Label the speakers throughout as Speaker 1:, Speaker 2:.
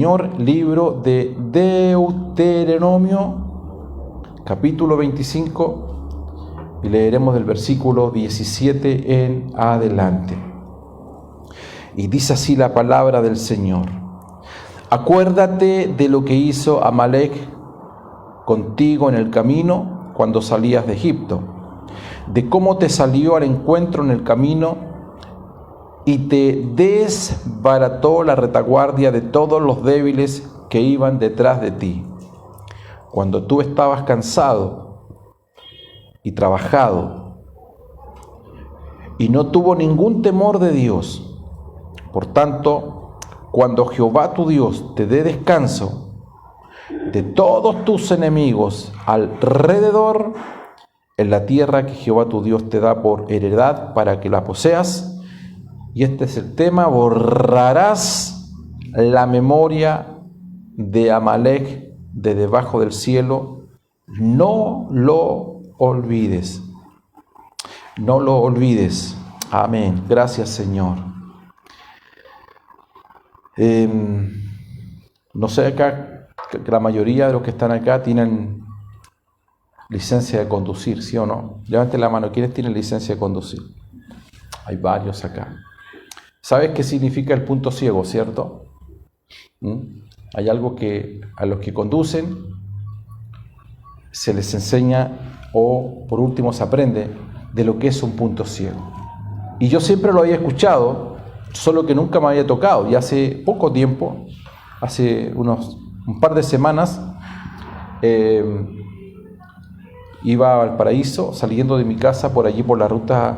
Speaker 1: Señor, libro de Deuteronomio, capítulo 25, y leeremos del versículo 17 en adelante. Y dice así la palabra del Señor: acuérdate de lo que hizo Amalec contigo en el camino cuando salías de Egipto, de cómo te salió al encuentro en el camino y te desbarató la retaguardia de todos los débiles que iban detrás de ti, cuando tú estabas cansado y trabajado, y no tuvo ningún temor de Dios. Por tanto, cuando Jehová tu Dios te dé descanso de todos tus enemigos alrededor, en la tierra que Jehová tu Dios te da por heredad para que la poseas, y este es el tema: borrarás la memoria de Amalec de debajo del cielo, no lo olvides. No lo olvides. Amén. Gracias, Señor. No sé acá, que la mayoría de los que están acá tienen licencia de conducir, ¿sí o no? Levanten la mano, ¿quiénes tienen licencia de conducir? Hay varios acá. ¿Sabes qué significa el punto ciego, cierto? Hay algo que a los que conducen se les enseña, o por último se aprende de lo que es un punto ciego. Y yo siempre lo había escuchado, solo que nunca me había tocado. Y hace poco tiempo, hace un par de semanas, iba a Valparaíso, saliendo de mi casa por allí por la ruta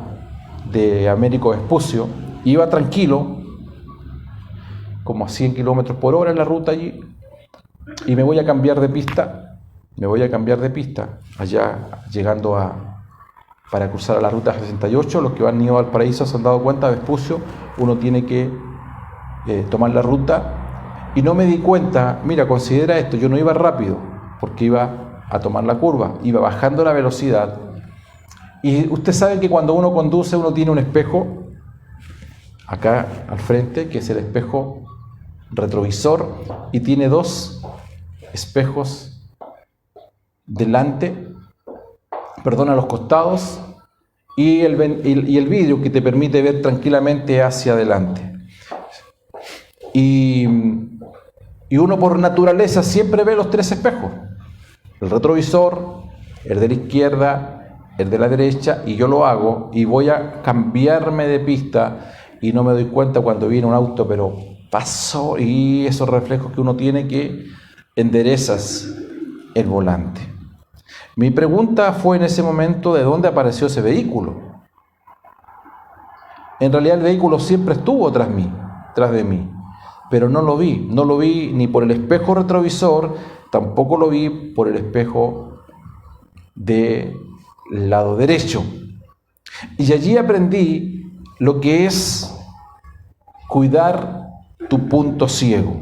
Speaker 1: de Américo Vespucio. Iba tranquilo, como a 100 kilómetros por hora en la ruta allí, y me voy a cambiar de pista, allá llegando para cruzar a la ruta 68. Los que han ido al Valparaíso se han dado cuenta, Vespucio, uno tiene que tomar la ruta, y no me di cuenta. Mira, considera esto, yo no iba rápido, porque iba a tomar la curva, iba bajando la velocidad, y usted sabe que cuando uno conduce, uno tiene un espejo acá al frente, que es el espejo retrovisor, y tiene dos espejos a los costados, y el vidrio que te permite ver tranquilamente hacia adelante. Y uno por naturaleza siempre ve los tres espejos: el retrovisor, el de la izquierda, el de la derecha, y yo lo hago, y voy a cambiarme de pista, y no me doy cuenta cuando viene un auto, pero paso, y esos reflejos que uno tiene, que enderezas el volante. Mi pregunta fue en ese momento: ¿de dónde apareció ese vehículo? En realidad el vehículo siempre estuvo tras de mí, pero no lo vi ni por el espejo retrovisor, tampoco lo vi por el espejo del lado derecho. Y allí aprendí lo que es cuidar tu punto ciego.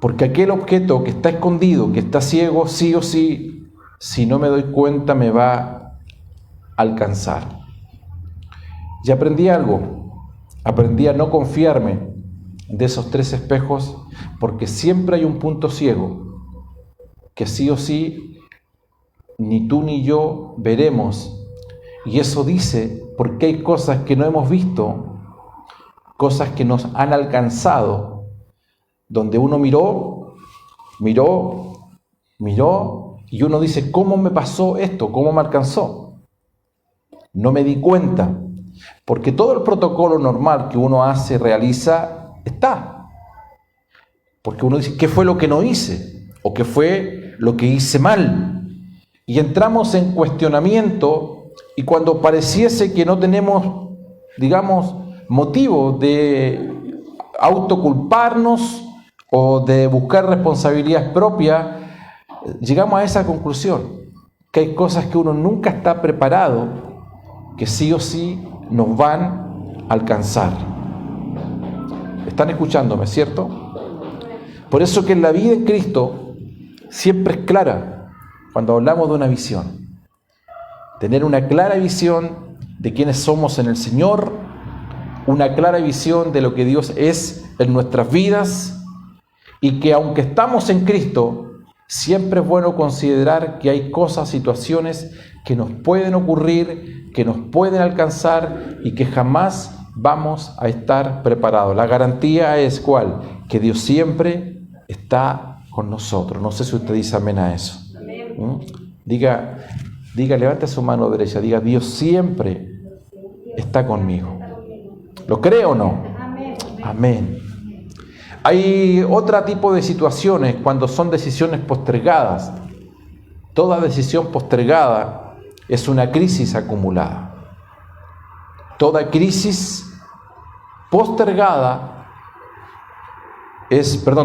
Speaker 1: Porque aquel objeto que está escondido, que está ciego, sí o sí, si no me doy cuenta, me va a alcanzar. Y aprendí algo. Aprendí a no confiarme de esos tres espejos, porque siempre hay un punto ciego que sí o sí ni tú ni yo veremos. Y eso dice porque hay cosas que no hemos visto, cosas que nos han alcanzado, donde uno miró, y uno dice: ¿cómo me pasó esto? ¿Cómo me alcanzó? No me di cuenta, porque todo el protocolo normal que uno realiza, está. Porque uno dice: ¿qué fue lo que no hice? ¿O qué fue lo que hice mal? Y entramos en cuestionamiento. Y cuando pareciese que no tenemos, motivo de autoculparnos o de buscar responsabilidad propia, llegamos a esa conclusión, que hay cosas que uno nunca está preparado, que sí o sí nos van a alcanzar. ¿Están escuchándome, cierto? Por eso que en la vida en Cristo siempre es clara cuando hablamos de una visión. Tener una clara visión de quiénes somos en el Señor, una clara visión de lo que Dios es en nuestras vidas y que aunque estamos en Cristo, siempre es bueno considerar que hay cosas, situaciones que nos pueden ocurrir, que nos pueden alcanzar y que jamás vamos a estar preparados. La garantía es ¿cuál? Que Dios siempre está con nosotros. No sé si usted dice amén a eso. Diga, levante su mano derecha, diga, Dios siempre está conmigo. ¿Lo cree o no? Amén. Hay otro tipo de situaciones cuando son decisiones postergadas. Toda decisión postergada es una crisis acumulada. Toda crisis postergada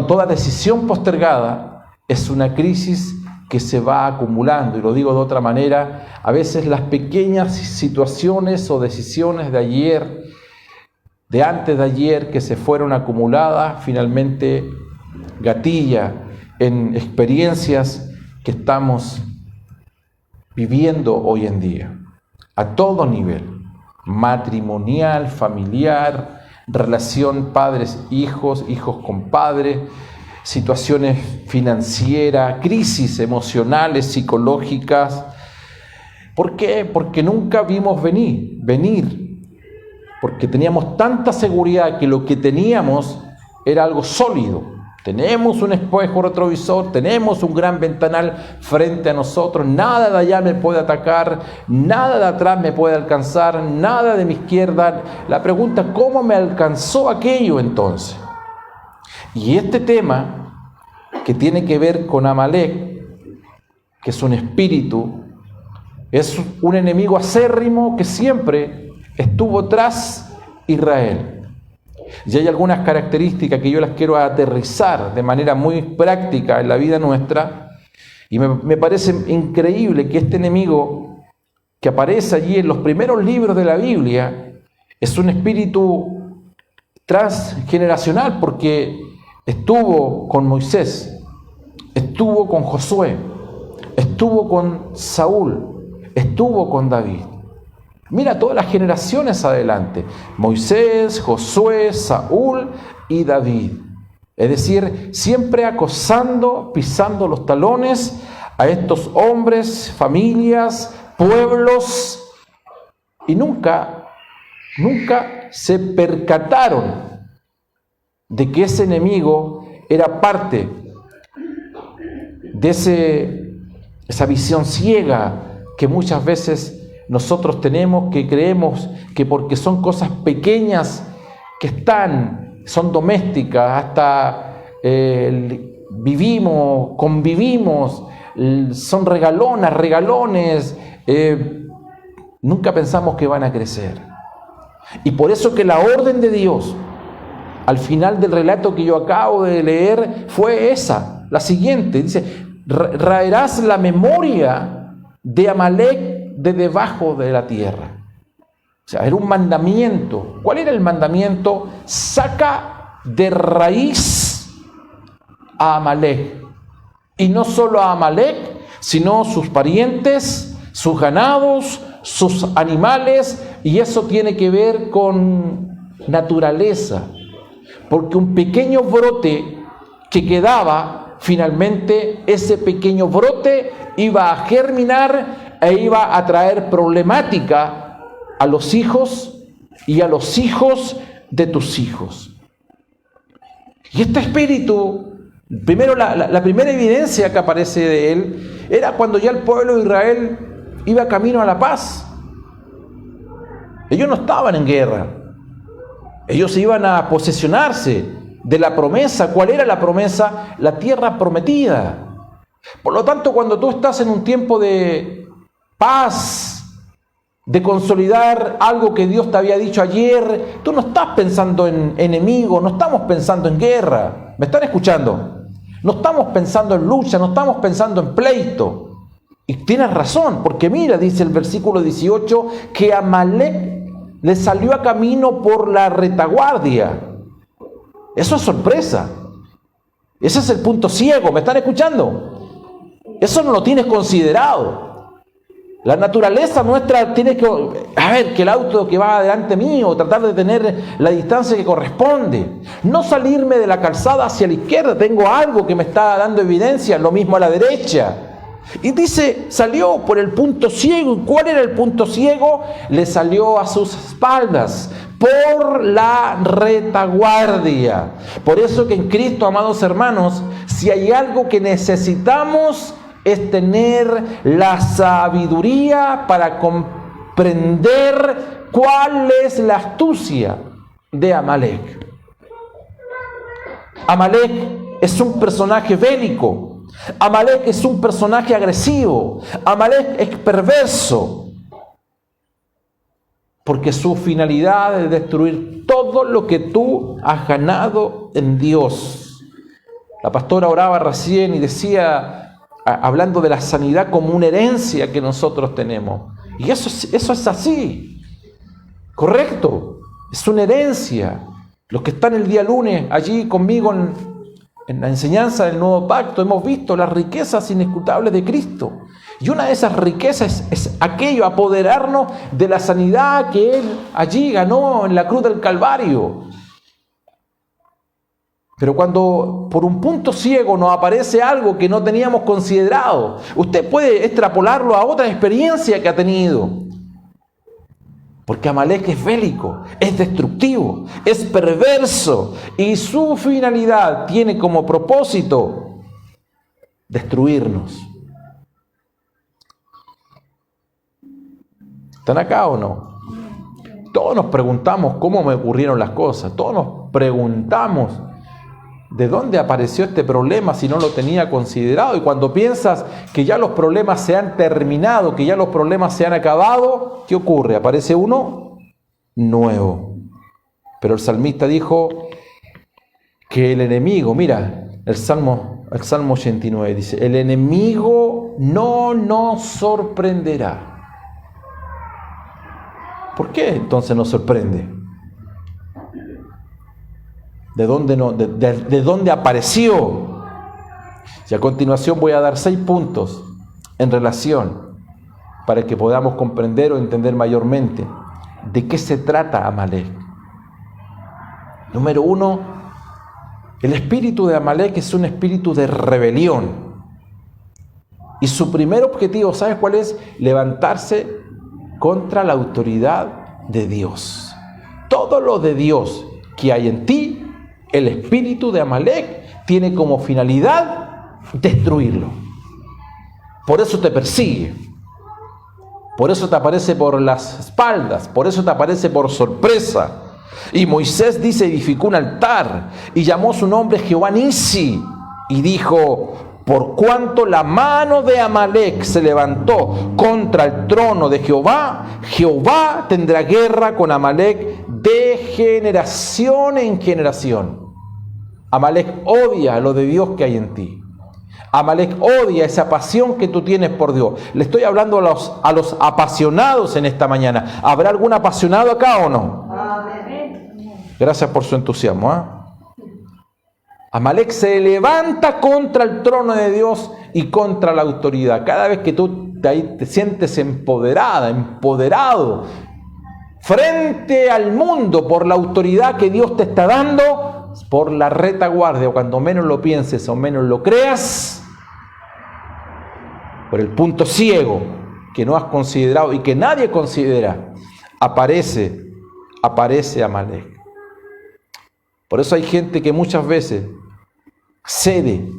Speaker 1: toda decisión postergada es una crisis que se va acumulando. Y lo digo de otra manera, a veces las pequeñas situaciones o decisiones de ayer, de antes de ayer, que se fueron acumuladas, finalmente gatilla en experiencias que estamos viviendo hoy en día, a todo nivel, matrimonial, familiar, relación padres-hijos, hijos con padres, situaciones financieras, crisis emocionales, psicológicas. ¿Por qué? Porque nunca vimos venir, porque teníamos tanta seguridad que lo que teníamos era algo sólido. Tenemos un espejo retrovisor, tenemos un gran ventanal frente a nosotros, nada de allá me puede atacar, nada de atrás me puede alcanzar, nada de mi izquierda. La pregunta, ¿cómo me alcanzó aquello entonces? Y este tema, que tiene que ver con Amalek, que es un espíritu, es un enemigo acérrimo que siempre estuvo tras Israel. Y hay algunas características que yo las quiero aterrizar de manera muy práctica en la vida nuestra, y me parece increíble que este enemigo que aparece allí en los primeros libros de la Biblia es un espíritu transgeneracional, porque estuvo con Moisés, estuvo con Josué, estuvo con Saúl, estuvo con David. Mira todas las generaciones adelante: Moisés, Josué, Saúl y David. Es decir, siempre acosando, pisando los talones a estos hombres, familias, pueblos, y nunca se percataron de que ese enemigo era parte de esa visión ciega que muchas veces nosotros tenemos, que creemos que porque son cosas pequeñas que son domésticas, hasta vivimos, convivimos, son regalones, nunca pensamos que van a crecer. Y por eso que la orden de Dios, al final del relato que yo acabo de leer, fue la siguiente. Dice, raerás la memoria de Amalek de debajo de la tierra. O sea, era un mandamiento. ¿Cuál era el mandamiento? Saca de raíz a Amalek. Y no solo a Amalek, sino sus parientes, sus ganados, sus animales, y eso tiene que ver con naturaleza. Porque un pequeño brote que quedaba, finalmente ese pequeño brote iba a germinar e iba a traer problemática a los hijos y a los hijos de tus hijos. Y este espíritu, primero la primera evidencia que aparece de él, era cuando ya el pueblo de Israel iba camino a la paz. Ellos no estaban en guerra. Ellos iban a posesionarse de la promesa. ¿Cuál era la promesa? La tierra prometida. Por lo tanto, cuando tú estás en un tiempo de paz, de consolidar algo que Dios te había dicho ayer, tú no estás pensando en enemigo, no estamos pensando en guerra. ¿Me están escuchando? No estamos pensando en lucha, no estamos pensando en pleito. Y tienes razón, porque mira, dice el versículo 18, que Amalek le salió a camino por la retaguardia. Eso es sorpresa. Ese es el punto ciego. ¿Me están escuchando? Eso no lo tienes considerado. La naturaleza nuestra tiene que el auto que va delante mío, tratar de tener la distancia que corresponde. No salirme de la calzada hacia la izquierda, tengo algo que me está dando evidencia, lo mismo a la derecha. Y dice, salió por el punto ciego. ¿Y cuál era el punto ciego? Le salió a sus espaldas, por la retaguardia. Por eso que en Cristo, amados hermanos, si hay algo que necesitamos, es tener la sabiduría para comprender cuál es la astucia de Amalek. Amalek es un personaje bélico. Amalek es un personaje agresivo. Amalek es perverso. Porque su finalidad es destruir todo lo que tú has ganado en Dios. La pastora oraba recién y decía, hablando de la sanidad como una herencia que nosotros tenemos. Y eso es así. Correcto. Es una herencia. Los que están el día lunes allí conmigo en la enseñanza del Nuevo Pacto, hemos visto las riquezas inescrutables de Cristo. Y una de esas riquezas es aquello, apoderarnos de la sanidad que Él allí ganó en la cruz del Calvario. Pero cuando por un punto ciego nos aparece algo que no teníamos considerado, usted puede extrapolarlo a otra experiencia que ha tenido. Porque Amalek es bélico, es destructivo, es perverso y su finalidad tiene como propósito destruirnos. ¿Están acá o no? Todos nos preguntamos cómo me ocurrieron las cosas. Todos nos preguntamos de dónde apareció este problema si no lo tenía considerado. Y cuando piensas que ya los problemas se han terminado, que ya los problemas se han acabado, ¿qué ocurre? Aparece uno nuevo. Pero el salmista dijo que el enemigo, mira, el Salmo 89 dice, el enemigo no nos sorprenderá. ¿Por qué entonces nos sorprende? ¿De dónde apareció? Y a continuación voy a dar 6 puntos en relación para que podamos comprender o entender mayormente de qué se trata Amalek. Número 1, el espíritu de Amalek es un espíritu de rebelión. Y su primer objetivo, ¿sabes cuál es? Levantarse contra la autoridad de Dios. Todo lo de Dios que hay en ti, el espíritu de Amalek tiene como finalidad destruirlo. Por eso te persigue. Por eso te aparece por las espaldas. Por eso te aparece por sorpresa. Y Moisés dice, edificó un altar y llamó su nombre Jehová Nisi. Y dijo, por cuanto la mano de Amalek se levantó contra el trono de Jehová, Jehová tendrá guerra con Amalek de generación en generación. Amalek odia lo de Dios que hay en ti. Amalek odia esa pasión que tú tienes por Dios. Le estoy hablando a los apasionados en esta mañana. ¿Habrá algún apasionado acá o no? Gracias por su entusiasmo, ¿eh? Amalek se levanta contra el trono de Dios y contra la autoridad. Cada vez que tú te sientes empoderado frente al mundo por la autoridad que Dios te está dando, por la retaguardia, o cuando menos lo pienses o menos lo creas, por el punto ciego que no has considerado y que nadie considera, aparece Amalek. Por eso hay gente que muchas veces cede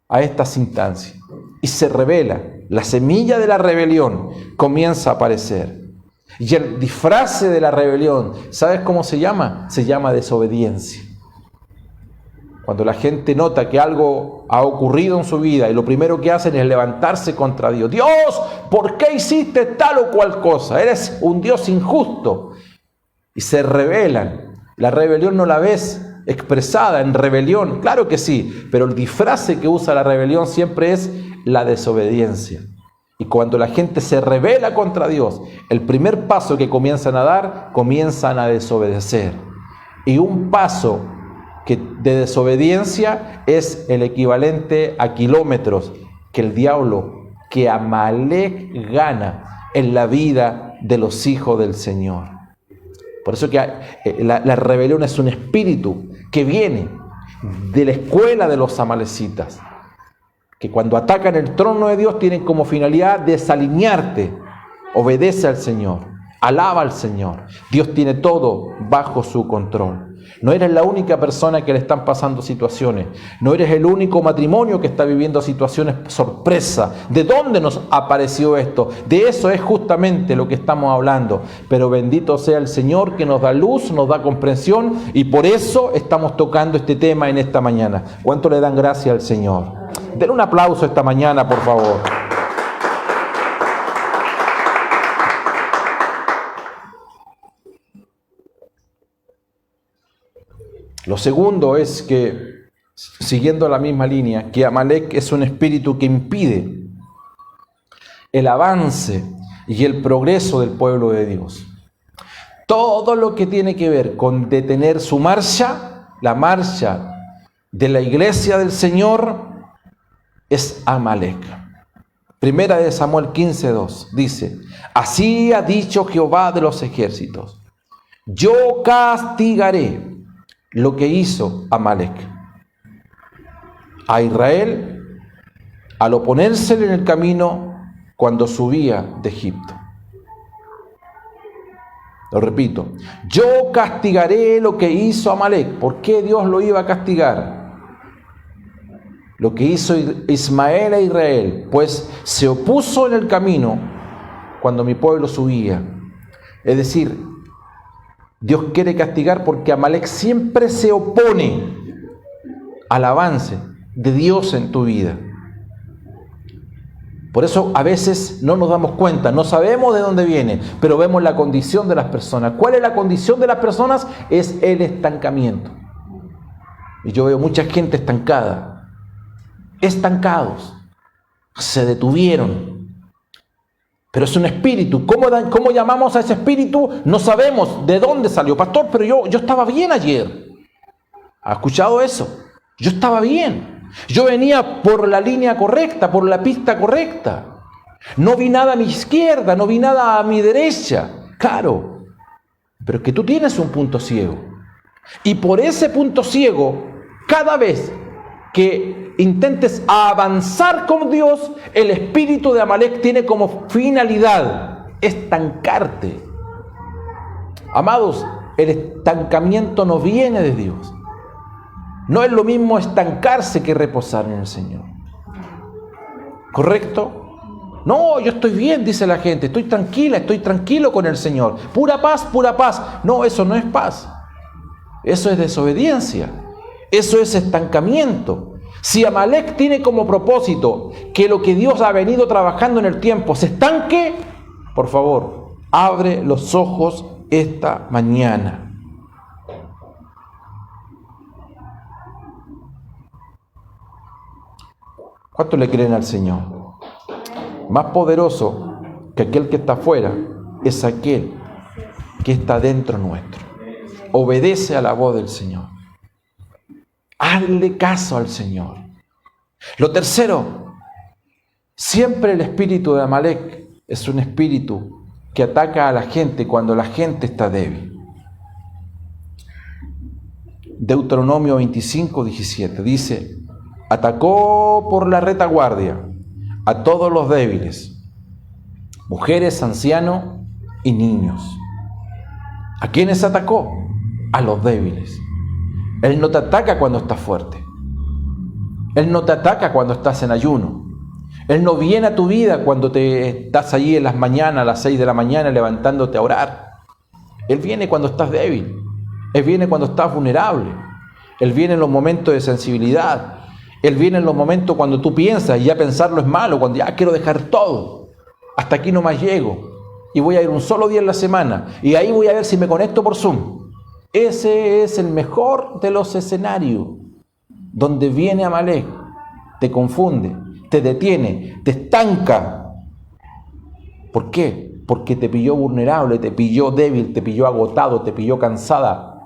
Speaker 1: a estas instancias y se revela. La semilla de la rebelión comienza a aparecer. Y el disfraz de la rebelión, ¿sabes cómo se llama? Se llama desobediencia. Cuando la gente nota que algo ha ocurrido en su vida y lo primero que hacen es levantarse contra Dios. Dios, ¿por qué hiciste tal o cual cosa? Eres un Dios injusto. Y se rebelan. La rebelión no la ves expresada en rebelión, claro que sí, pero el disfraz que usa la rebelión siempre es la desobediencia. Y cuando la gente se rebela contra Dios, el primer paso que comienzan a dar, comienzan a desobedecer. Y un paso de desobediencia es el equivalente a kilómetros que el diablo que Amalek gana en la vida de los hijos del Señor. Por eso que la rebelión es un espíritu que viene de la escuela de los amalecitas, que cuando atacan el trono de Dios tienen como finalidad desalinearte. Obedece al Señor, alaba al Señor. Dios tiene todo bajo su control. No eres la única persona que le están pasando situaciones. No eres el único matrimonio que está viviendo situaciones sorpresa. ¿De dónde nos apareció esto? De eso es justamente lo que estamos hablando. Pero bendito sea el Señor que nos da luz, nos da comprensión, y por eso estamos tocando este tema en esta mañana. ¿Cuánto le dan gracias al Señor? Den un aplauso esta mañana, por favor. Lo segundo es que, siguiendo la misma línea, que Amalek es un espíritu que impide el avance y el progreso del pueblo de Dios. Todo lo que tiene que ver con detener su marcha, la marcha de la iglesia del Señor, es Amalek. Primera de Samuel 15:2 dice: así ha dicho Jehová de los ejércitos, yo castigaré lo que hizo Amalek a Israel al oponérsele en el camino cuando subía de Egipto. Lo repito, yo castigaré lo que hizo Amalek. ¿Por qué Dios lo iba a castigar? Lo que hizo Ismael a Israel, pues se opuso en el camino cuando mi pueblo subía. Es decir, Dios quiere castigar porque Amalek siempre se opone al avance de Dios en tu vida. Por eso a veces no nos damos cuenta, no sabemos de dónde viene, pero vemos la condición de las personas. ¿Cuál es la condición de las personas? Es el estancamiento. Y yo veo mucha gente estancada, estancados, se detuvieron. Pero es un espíritu. ¿Cómo llamamos a ese espíritu? No sabemos de dónde salió. Pastor, pero yo estaba bien ayer. ¿Ha escuchado eso? Yo estaba bien. Yo venía por la línea correcta, por la pista correcta. No vi nada a mi izquierda, no vi nada a mi derecha. Claro, pero es que tú tienes un punto ciego. Y por ese punto ciego, cada vez que intentes avanzar con Dios, el espíritu de Amalek tiene como finalidad estancarte. Amados, el estancamiento no viene de Dios. No es lo mismo estancarse que reposar en el Señor. ¿Correcto? No, yo estoy bien, dice la gente, estoy tranquila, estoy tranquilo con el Señor. Pura paz, pura paz. No, eso no es paz. Eso es desobediencia. Eso es estancamiento. Si Amalek tiene como propósito que lo que Dios ha venido trabajando en el tiempo se estanque, por favor, abre los ojos esta mañana. ¿Cuánto le creen al Señor? Más poderoso que aquel que está afuera es aquel que está dentro nuestro. Obedece a la voz del Señor. Hazle caso al Señor. Lo tercero, siempre el espíritu de Amalek es un espíritu que ataca a la gente cuando la gente está débil. Deuteronomio 25:17 dice: atacó por la retaguardia a todos los débiles, mujeres, ancianos y niños. ¿A quiénes atacó? A los débiles. Él no te ataca cuando estás fuerte. Él no te ataca cuando estás en ayuno. Él no viene a tu vida cuando te estás allí en las mañanas, a las 6 de la mañana, levantándote a orar. Él viene cuando estás débil. Él viene cuando estás vulnerable. Él viene en los momentos de sensibilidad. Él viene en los momentos cuando tú piensas y ya pensarlo es malo, cuando ya quiero dejar todo. Hasta aquí nomás llego. Y voy a ir un solo día en la semana. Y ahí voy a ver si me conecto por Zoom. Ese es el mejor de los escenarios, donde viene Amalek, te confunde, te detiene, te estanca. ¿Por qué? Porque te pilló vulnerable, te pilló débil, te pilló agotado, te pilló cansada.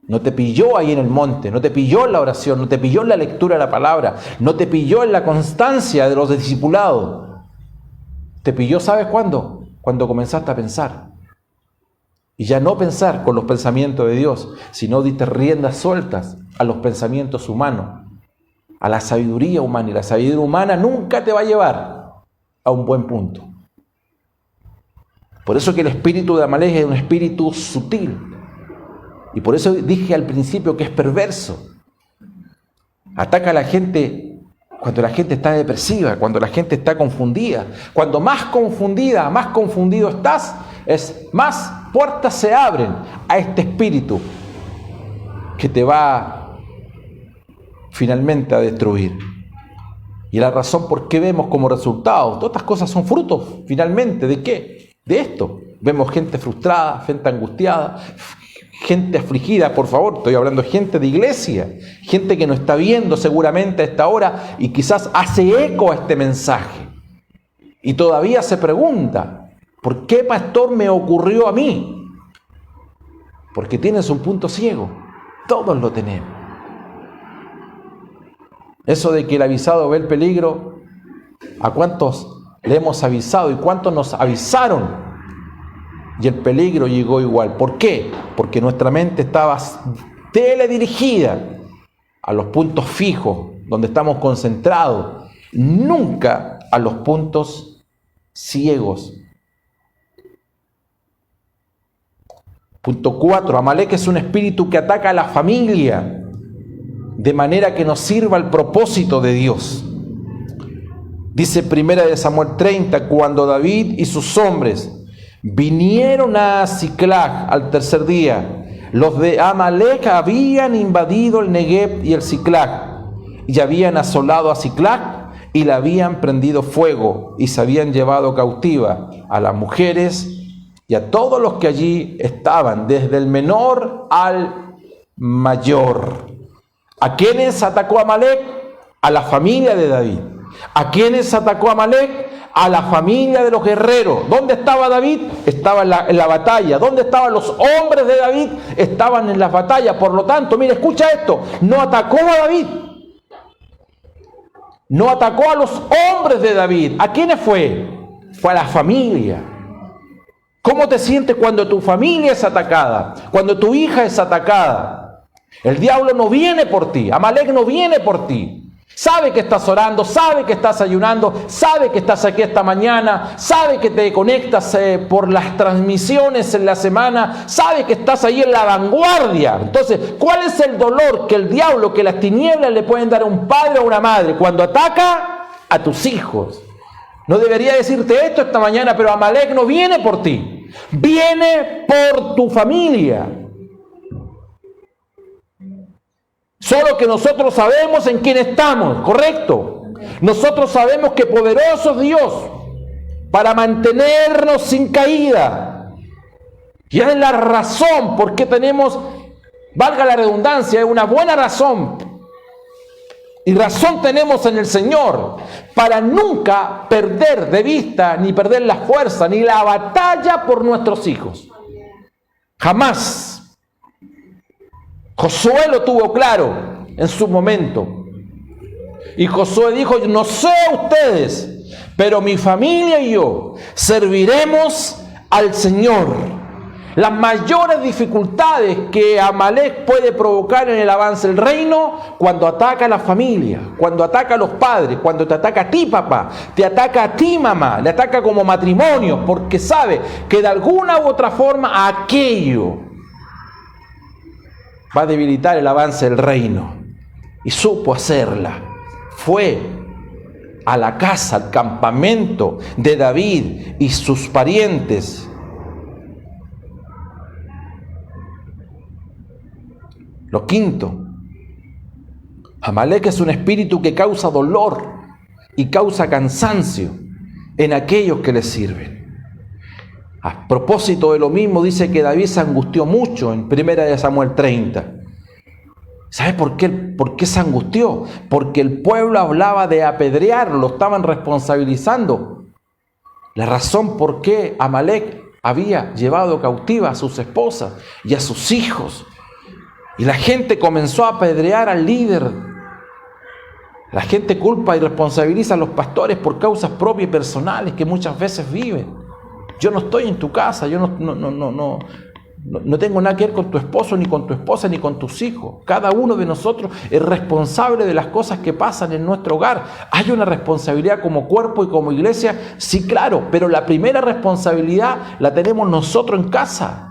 Speaker 1: No te pilló ahí en el monte, no te pilló en la oración, no te pilló en la lectura de la palabra, no te pilló en la constancia de los discipulados. Te pilló, ¿sabes cuándo? Cuando comenzaste a pensar. Y ya no pensar con los pensamientos de Dios, sino diste riendas sueltas a los pensamientos humanos, a la sabiduría humana. Y la sabiduría humana nunca te va a llevar a un buen punto. Por eso que el espíritu de Amalek es un espíritu sutil. Y por eso dije al principio que es perverso. Ataca a la gente cuando la gente está depresiva, cuando la gente está confundida. Cuando más confundida, más confundido estás, más puertas se abren a este espíritu que te va finalmente a destruir. Y la razón por qué vemos como resultado, todas estas cosas son frutos finalmente ¿de qué? De esto. Vemos gente frustrada, gente angustiada, gente afligida, por favor, estoy hablando de gente de iglesia, gente que no está viendo seguramente a esta hora y quizás hace eco a este mensaje. Y todavía se pregunta, ¿por qué, pastor, me ocurrió a mí? Porque tienes un punto ciego, todos lo tenemos. Eso de que el avisado ve el peligro, ¿a cuántos le hemos avisado y cuántos nos avisaron? Y el peligro llegó igual. ¿Por qué? Porque nuestra mente estaba teledirigida a los puntos fijos, donde estamos concentrados, nunca a los puntos ciegos. Punto 4. Amalek es un espíritu que ataca a la familia, de manera que no sirva al propósito de Dios. Dice 1 Samuel 30, cuando David y sus hombres vinieron a Siclag al tercer día, los de Amalek habían invadido el Negev y el Siclag, y habían asolado a Siclag, y la habían prendido fuego, y se habían llevado cautiva a las mujeres y a todos los que allí estaban, desde el menor al mayor. ¿A quiénes atacó Amalek? A la familia de David. ¿A quiénes atacó Amalek? A la familia de los guerreros. ¿Dónde estaba David? Estaba en la batalla. ¿Dónde estaban los hombres de David? Estaban en las batallas. Por lo tanto, mira, escucha esto. No atacó a David. No atacó a los hombres de David. ¿A quiénes fue? Fue a la familia. ¿Cómo te sientes cuando tu familia es atacada? Cuando tu hija es atacada. El diablo no viene por ti. Amalek no viene por ti. Sabe que estás orando, sabe que estás ayunando, sabe que estás aquí esta mañana, sabe que te conectas por las transmisiones en la semana, sabe que estás ahí en la vanguardia. Entonces, ¿cuál es el dolor que el diablo, que las tinieblas le pueden dar a un padre o a una madre cuando ataca a tus hijos? No debería decirte esto esta mañana, pero Amalek no viene por ti, viene por tu familia. Solo que nosotros sabemos en quién estamos, ¿correcto? Nosotros sabemos que poderoso es Dios para mantenernos sin caída. Y es la razón por qué tenemos, valga la redundancia, es una buena razón. Y razón tenemos en el Señor para nunca perder de vista, ni perder la fuerza, ni la batalla por nuestros hijos. Jamás. Josué lo tuvo claro en su momento. Y Josué dijo, no sé ustedes, pero mi familia y yo serviremos al Señor. Las mayores dificultades que Amalek puede provocar en el avance del reino, cuando ataca a la familia, cuando ataca a los padres, cuando te ataca a ti, papá, te ataca a ti, mamá, le ataca como matrimonio, porque sabe que de alguna u otra forma aquello va a debilitar el avance del reino. Y supo hacerla. Fue a la casa, al campamento de David y sus parientes. Lo quinto, Amalek es un espíritu que causa dolor y causa cansancio en aquellos que le sirven. A propósito de lo mismo, dice que David se angustió mucho en 1 Samuel 30. ¿Sabe por qué se angustió? Porque el pueblo hablaba de apedrearlo, lo estaban responsabilizando. La razón por qué Amalek había llevado cautiva a sus esposas y a sus hijos. Y la gente comenzó a apedrear al líder. La gente culpa y responsabiliza a los pastores por causas propias y personales que muchas veces viven. Yo no estoy en tu casa, yo no tengo nada que ver con tu esposo, ni con tu esposa, ni con tus hijos. Cada uno de nosotros es responsable de las cosas que pasan en nuestro hogar. ¿Hay una responsabilidad como cuerpo y como iglesia? Sí, claro, pero la primera responsabilidad la tenemos nosotros en casa.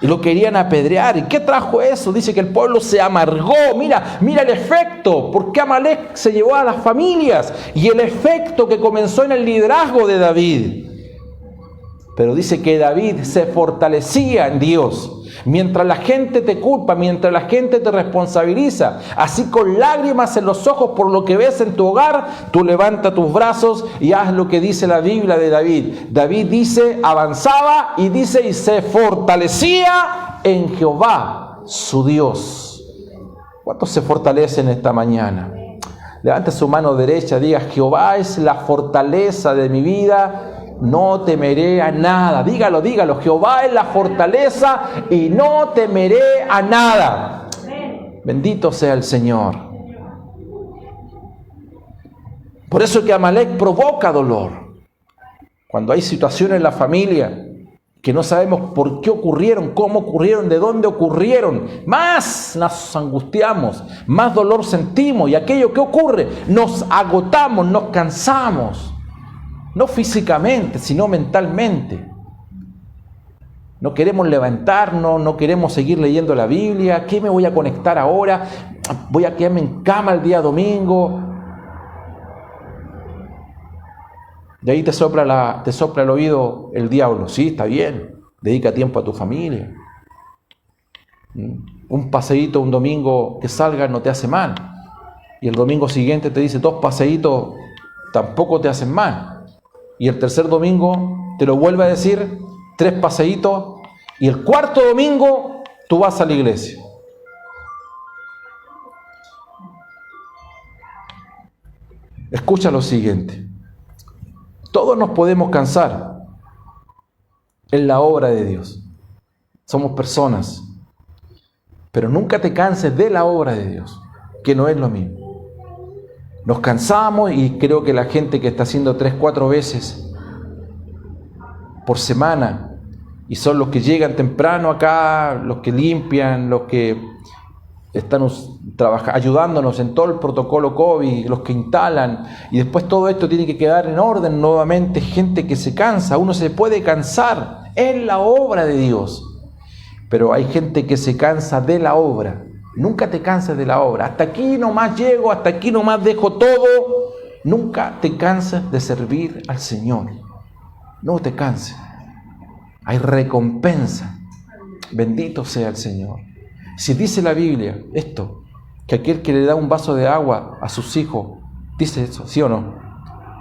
Speaker 1: Y lo querían apedrear. ¿Y qué trajo eso? Dice que el pueblo se amargó. Mira el efecto. ¿Por qué Amalek se llevó a las familias? Y el efecto que comenzó en el liderazgo de David. Pero dice que David se fortalecía en Dios. Mientras la gente te culpa, mientras la gente te responsabiliza, así con lágrimas en los ojos por lo que ves en tu hogar, tú levanta tus brazos y haz lo que dice la Biblia de David. David dice, avanzaba y dice, y se fortalecía en Jehová, su Dios. ¿Cuántos se fortalecen esta mañana? Levante su mano derecha, diga, Jehová es la fortaleza de mi vida. No temeré a nada. Dígalo. Jehová es la fortaleza y no temeré a nada. Bendito sea el Señor. Por eso es que Amalek provoca dolor. Cuando hay situaciones en la familia que no sabemos por qué ocurrieron, cómo ocurrieron, de dónde ocurrieron, más nos angustiamos, más dolor sentimos. Y aquello que ocurre, nos agotamos, nos cansamos. No físicamente, sino mentalmente. No queremos levantarnos, no queremos seguir leyendo la Biblia. ¿Qué me voy a conectar ahora? ¿Voy a quedarme en cama el día domingo? De ahí te sopla el oído el diablo. Sí, está bien. Dedica tiempo a tu familia. Un paseíto un domingo que salgas no te hace mal. Y el domingo siguiente te dice 2 paseitos tampoco te hacen mal. Y el tercer domingo te lo vuelve a decir, 3 paseitos, y el cuarto domingo tú vas a la iglesia. Escucha lo siguiente. Todos nos podemos cansar en la obra de Dios. Somos personas. Pero nunca te canses de la obra de Dios, que no es lo mismo. Nos cansamos y creo que la gente que está haciendo 3-4 veces por semana y son los que llegan temprano acá, los que limpian, los que están ayudándonos en todo el protocolo COVID, los que instalan, y después todo esto tiene que quedar en orden nuevamente. Gente que se cansa, uno se puede cansar en la obra de Dios, pero hay gente que se cansa de la obra. Nunca te canses de la obra. Hasta aquí nomás llego, hasta aquí nomás dejo todo. Nunca te canses de servir al Señor. No te canses. Hay recompensa. Bendito sea el Señor. Si dice la Biblia esto, que aquel que le da un vaso de agua a sus hijos, dice eso, ¿sí o no?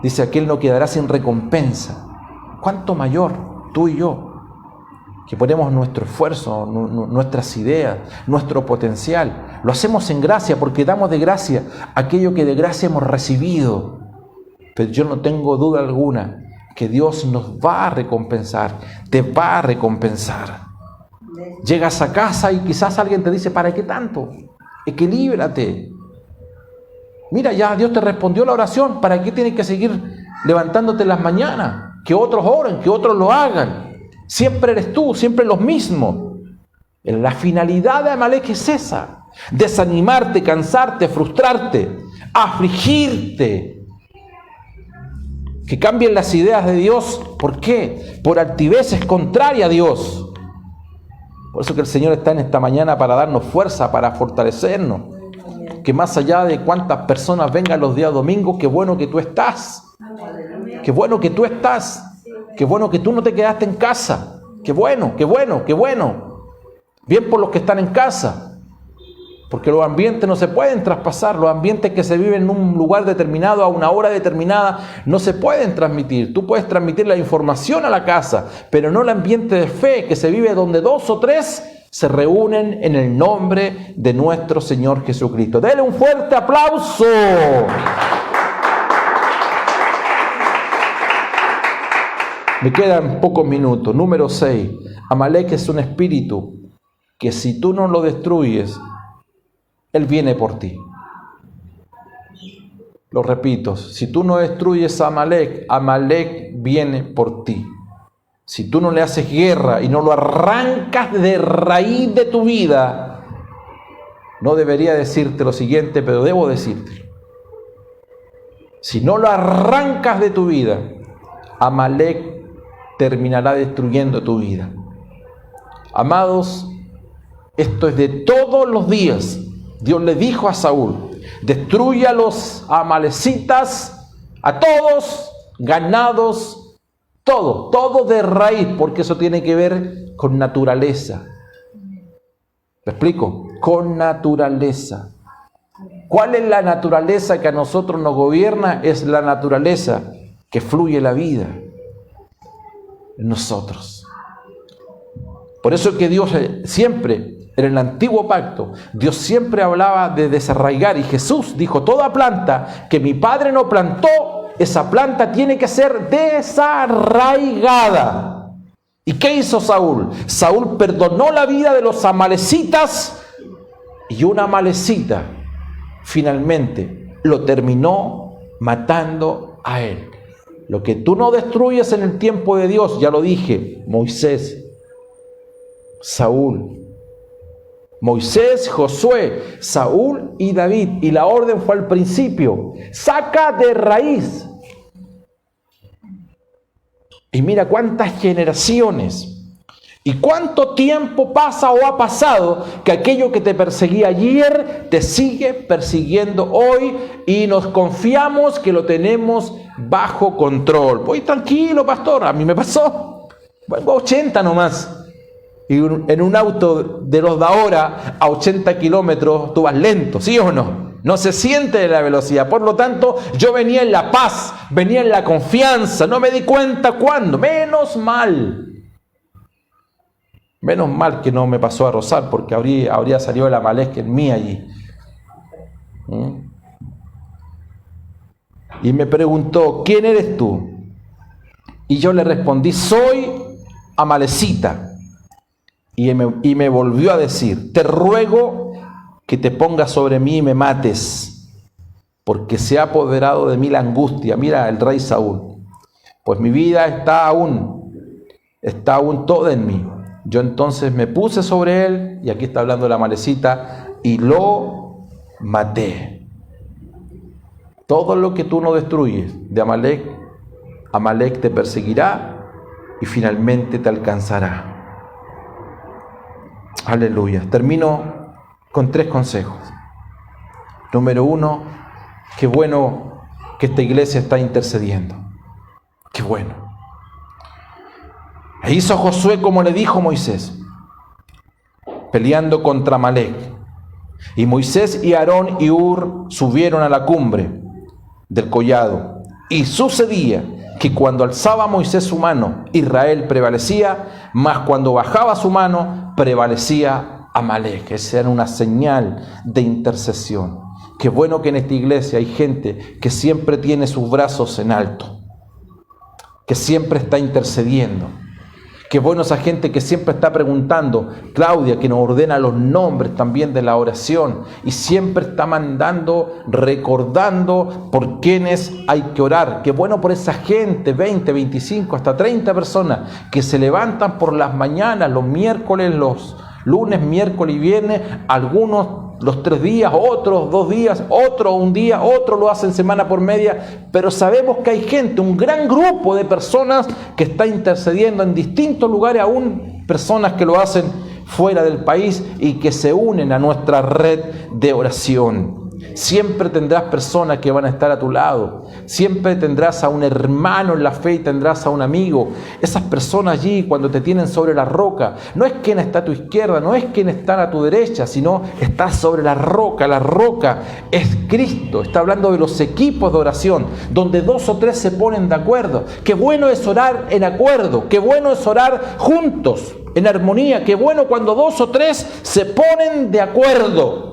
Speaker 1: Dice, aquel no quedará sin recompensa. ¿Cuánto mayor tú y yo? Que ponemos nuestro esfuerzo, nuestras ideas, nuestro potencial. Lo hacemos en gracia porque damos de gracia aquello que de gracia hemos recibido. Pero yo no tengo duda alguna que Dios nos va a recompensar, te va a recompensar. Llegas a casa y quizás alguien te dice, ¿para qué tanto? Equilíbrate. Mira, ya Dios te respondió la oración, ¿para qué tienes que seguir levantándote en las mañanas? Que otros oren, que otros lo hagan. Siempre eres tú, siempre los mismos. La finalidad de Amalek es esa: desanimarte, cansarte, frustrarte, afligirte. Que cambien las ideas de Dios. ¿Por qué? Por altiveces contrarias a Dios. Por eso que el Señor está en esta mañana para darnos fuerza, para fortalecernos. Que más allá de cuántas personas vengan los días domingos, qué bueno que tú estás. Qué bueno que tú estás. Qué bueno que tú no te quedaste en casa. Qué bueno, qué bueno, qué bueno. Bien por los que están en casa. Porque los ambientes no se pueden traspasar. Los ambientes que se viven en un lugar determinado, a una hora determinada, no se pueden transmitir. Tú puedes transmitir la información a la casa, pero no el ambiente de fe que se vive donde 2 o 3 se reúnen en el nombre de nuestro Señor Jesucristo. Dele un fuerte aplauso. Me quedan pocos minutos. Número 6. Amalek es un espíritu que si tú no lo destruyes, Él viene por ti. Lo repito, si tú no destruyes a Amalek, Amalek viene por ti. Si tú no le haces guerra y no lo arrancas de raíz de tu vida, no debería decirte lo siguiente, pero debo decírtelo. Si no lo arrancas de tu vida, Amalek terminará destruyendo tu vida. Amados, esto es de todos los días. Dios le dijo a Saúl: destruye a los amalecitas, a todos, ganados, todo de raíz, porque eso tiene que ver con naturaleza. ¿Me explico? Con naturaleza. ¿Cuál es la naturaleza que a nosotros nos gobierna? Es la naturaleza que fluye la vida en nosotros. Por eso es que Dios siempre, en el antiguo pacto, Dios siempre hablaba de desarraigar, y Jesús dijo: toda planta que mi Padre no plantó, esa planta tiene que ser desarraigada. ¿Y qué hizo Saúl? Saúl perdonó la vida de los amalecitas, y una amalecita finalmente lo terminó matando a él. Lo que tú no destruyes en el tiempo de Dios, ya lo dije, Moisés, Saúl, Moisés, Josué, Saúl y David, y la orden fue al principio: saca de raíz. Y mira cuántas generaciones y cuánto tiempo pasa o ha pasado, que aquello que te perseguía ayer te sigue persiguiendo hoy, y nos confiamos que lo tenemos bajo control. Voy tranquilo, pastor, a mí me pasó, vengo a 80 nomás. Y en un auto de los de ahora, a 80 kilómetros, tú vas lento, ¿sí o no? No se siente la velocidad. Por lo tanto, yo venía en la paz, venía en la confianza, no me di cuenta cuándo. Menos mal que no me pasó a rozar, porque habría salido el Amalek en mí allí. Y me preguntó: ¿quién eres tú? Y yo le respondí: soy amalecita. Y me volvió a decir: te ruego que te pongas sobre mí y me mates, porque se ha apoderado de mí la angustia. Mira, el rey Saúl, pues mi vida está aún toda en mí. Yo entonces me puse sobre él, y aquí está hablando la amalecita, y lo maté. Todo lo que tú no destruyes de Amalek, Amalek te perseguirá y finalmente te alcanzará. Aleluya. Termino con 3 consejos. Número 1, qué bueno que esta iglesia está intercediendo. Qué bueno. E hizo Josué como le dijo Moisés, peleando contra Amalek. Y Moisés y Aarón y Hur subieron a la cumbre del collado. Y sucedía que cuando alzaba Moisés su mano, Israel prevalecía, mas cuando bajaba su mano, prevalecía Amalek. Esa era una señal de intercesión. Qué bueno que en esta iglesia hay gente que siempre tiene sus brazos en alto, que siempre está intercediendo. Qué bueno esa gente que siempre está preguntando. Claudia, que nos ordena los nombres también de la oración, y siempre está mandando, recordando por quienes hay que orar. Qué bueno por esa gente, 20, 25, hasta 30 personas que se levantan por las mañanas, los miércoles, los lunes, miércoles y viernes, algunos los 3 días, otros 2 días, otro un día, otros lo hacen semana por media, pero sabemos que hay gente, un gran grupo de personas que está intercediendo en distintos lugares, aún personas que lo hacen fuera del país y que se unen a nuestra red de oración. Siempre tendrás personas que van a estar a tu lado, siempre tendrás a un hermano en la fe y tendrás a un amigo. Esas personas allí, cuando te tienen sobre la roca, no es quien está a tu izquierda, no es quien está a tu derecha, sino estás sobre la roca es Cristo. Está hablando de los equipos de oración, donde 2 o 3 se ponen de acuerdo. Qué bueno es orar en acuerdo, qué bueno es orar juntos, en armonía, qué bueno cuando 2 o 3 se ponen de acuerdo.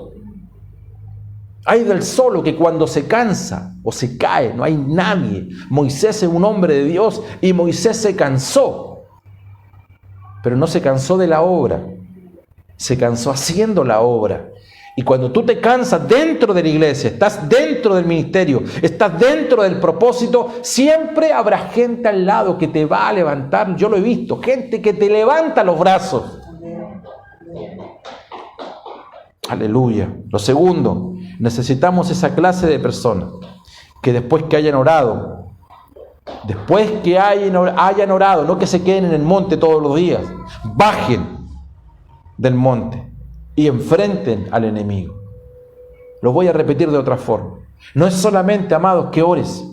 Speaker 1: Hay del solo que cuando se cansa o se cae, no hay nadie. Moisés es un hombre de Dios y Moisés se cansó, pero no se cansó de la obra. se cansó haciendo la obra. Y cuando tú te cansas dentro de la iglesia, estás dentro del ministerio, estás dentro del propósito, siempre habrá gente al lado que te va a levantar. Yo lo he visto, gente que te levanta los brazos. Aleluya. Lo segundo, necesitamos esa clase de personas que después que hayan orado, no que se queden en el monte todos los días, bajen del monte y enfrenten al enemigo. Lo voy a repetir de otra forma. No es solamente, amados, que ores,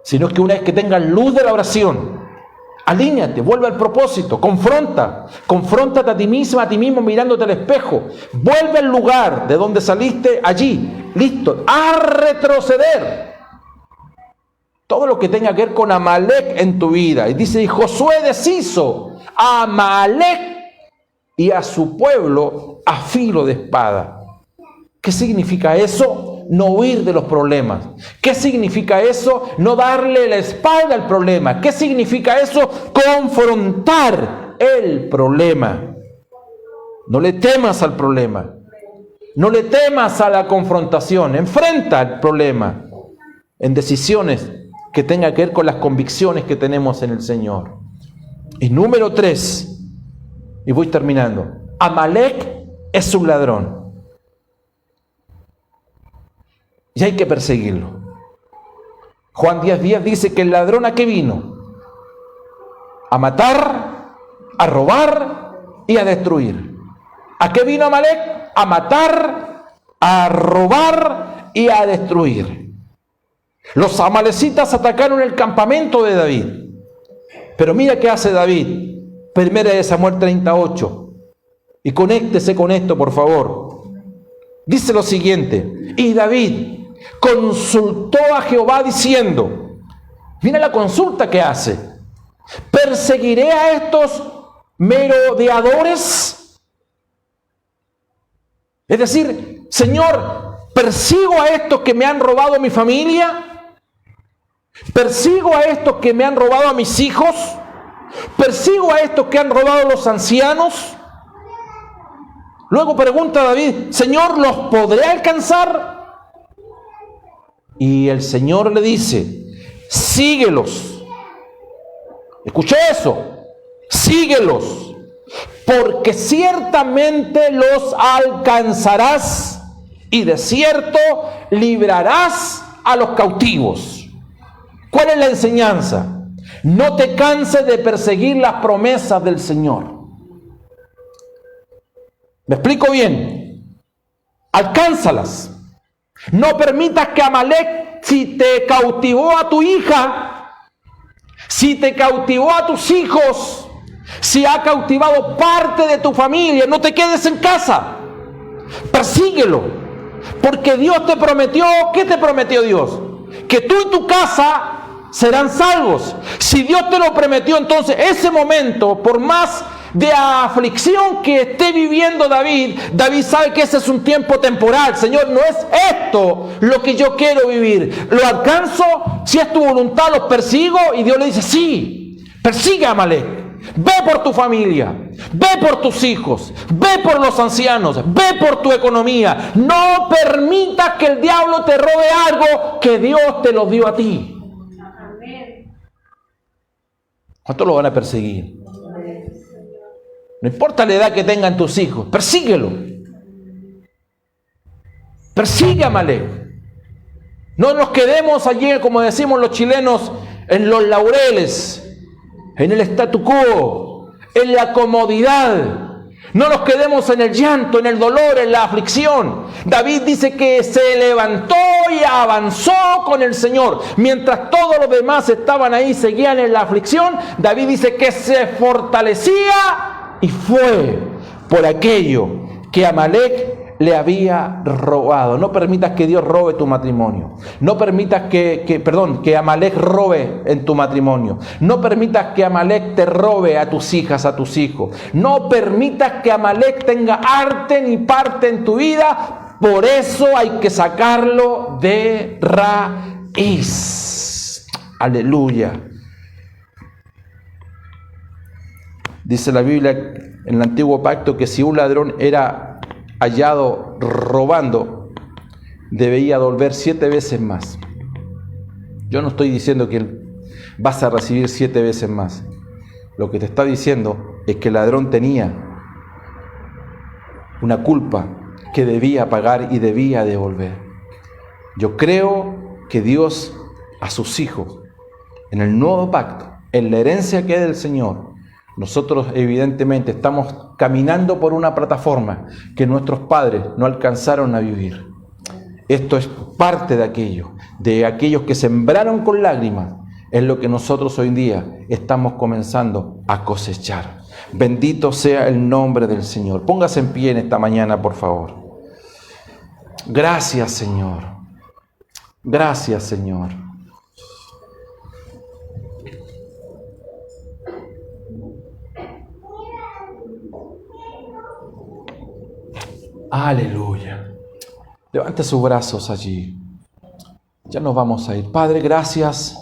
Speaker 1: sino que una vez que tengas luz de la oración, alíñate, vuelve al propósito, confróntate a ti misma, a ti mismo mirándote al espejo, vuelve al lugar de donde saliste allí, listo, a retroceder. Todo lo que tenga que ver con Amalek en tu vida. Y dice, y Josué deshizo a Amalek y a su pueblo a filo de espada. ¿Qué significa eso? No huir de los problemas. ¿Qué significa eso? No darle la espalda al problema. ¿Qué significa eso? Confrontar el problema. No le temas al problema. No le temas a la confrontación. Enfrenta el problema en decisiones que tengan que ver con las convicciones que tenemos en el Señor. Y número 3, y voy terminando. Amalek es un ladrón. Y hay que perseguirlo. Juan 10:10 dice que el ladrón, ¿a qué vino? A matar, a robar y a destruir. ¿A qué vino Amalek? A matar, a robar y a destruir. Los amalecitas atacaron el campamento de David. Pero mira qué hace David. 1 Samuel 38. Y conéctese con esto, por favor. Dice lo siguiente. Y David consultó a Jehová diciendo, mira la consulta que hace, ¿perseguiré a estos merodeadores? Es decir, Señor, ¿persigo a estos que me han robado mi familia? ¿Persigo a estos que me han robado a mis hijos? ¿Persigo a estos que han robado a los ancianos? Luego pregunta David, Señor, ¿los podré alcanzar? Y el Señor le dice, síguelos. Escuché eso, síguelos, porque ciertamente los alcanzarás y de cierto librarás a los cautivos. ¿Cuál es la enseñanza? No te canses de perseguir las promesas del Señor. ¿Me explico bien? Alcánzalas. No permitas que Amalek, si te cautivó a tu hija, si te cautivó a tus hijos, si ha cautivado parte de tu familia, no te quedes en casa. Persíguelo. Porque Dios te prometió, ¿qué te prometió Dios? Que tú y tu casa serán salvos. Si Dios te lo prometió, entonces ese momento, por más de aflicción que esté viviendo David sabe que ese es un tiempo temporal. Señor, no es esto lo que yo quiero vivir. Lo alcanzo, si es tu voluntad, los persigo. Y Dios le dice, sí, persigue a Amalek. Ve por tu familia, ve por tus hijos, ve por los ancianos, ve por tu economía. No permitas que el diablo te robe algo que Dios te lo dio a ti. ¿Cuántos lo van a perseguir? No importa la edad que tengan tus hijos, persíguelo. Persigue a Amalek. No nos quedemos allí, como decimos los chilenos, en los laureles, en el statu quo, en la comodidad. No nos quedemos en el llanto, en el dolor, en la aflicción. David dice que se levantó y avanzó con el Señor. Mientras todos los demás estaban ahí, seguían en la aflicción, David dice que se fortalecía y fue por aquello que Amalek le había robado. No permitas que Dios robe tu matrimonio. No permitas que Amalek robe en tu matrimonio. No permitas que Amalek te robe a tus hijas, a tus hijos. No permitas que Amalek tenga arte ni parte en tu vida. Por eso hay que sacarlo de raíz. Aleluya. Dice la Biblia en el Antiguo Pacto que si un ladrón era hallado robando, debía devolver 7 veces más. Yo no estoy diciendo que vas a recibir 7 veces más. Lo que te está diciendo es que el ladrón tenía una culpa que debía pagar y debía devolver. Yo creo que Dios a sus hijos, en el nuevo pacto, en la herencia que es del Señor, nosotros evidentemente estamos caminando por una plataforma que nuestros padres no alcanzaron a vivir. Esto es parte de aquellos que sembraron con lágrimas, es lo que nosotros hoy en día estamos comenzando a cosechar. Bendito sea el nombre del Señor. Póngase en pie en esta mañana, por favor. Gracias, Señor. Gracias, Señor. Aleluya. Levante sus brazos allí. Ya nos vamos a ir. Padre, gracias